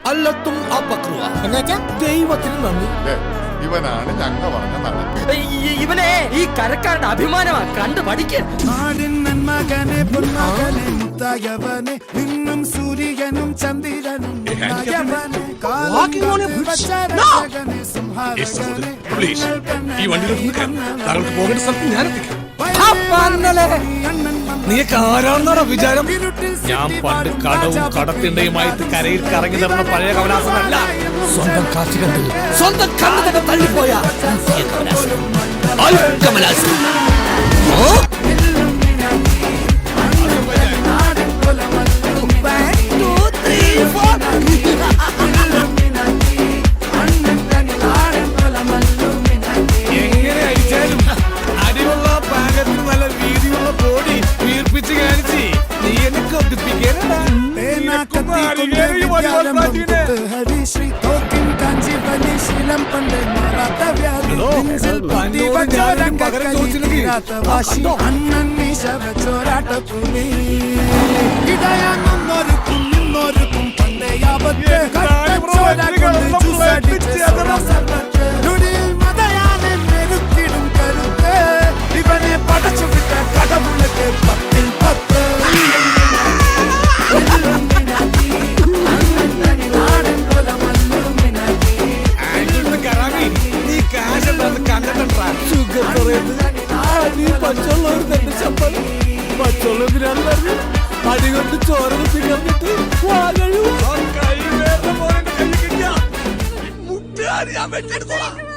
അല്ലത്തും ദൈവത്തിന് നന്ദി. ഇവനാണ് ഞങ്ങ പറഞ്ഞ നടൻ. ഇവനെ ഈ കരക്കാരുടെ അഭിമാനമാ, കണ്ടു പഠിക്ക്. നിന്നും സൂര്യനും ചന്ദ്രനും നീക്ക് ആരാണെന്നാണോ വിചാരം? ഞാൻ പണ്ട് കടവും കടത്തിണ്ടയുമായിട്ട് കരയിൽ കറങ്ങി നടന്ന പഴയ കമലാസനല്ല. സ്വന്തം കാശ് കണ്ട് സ്വന്തം കണ്ണ് തന്നെ തള്ളിപ്പോയ കമലാസൻ. എങ്ങനെ അടിച്ചാലും അടിയുള്ള പാകത്തിന് നല്ല വീതിയുള്ള ബോഡി വീർപ്പിച്ച് കാണിച്ച് നീ എനിക്ക് ഒതുപ്പിക്കാനാ. ഇവനെ പടച്ചു വിട്ട കടവുള്ളക്ക് 10-ൽ 10. അടികൊണ്ട് ചോര കുത്തിക്കറിഞ്ഞിട്ട് മുട്ടുകാരി ഞാൻ വെട്ടിയെടുത്തോളാം.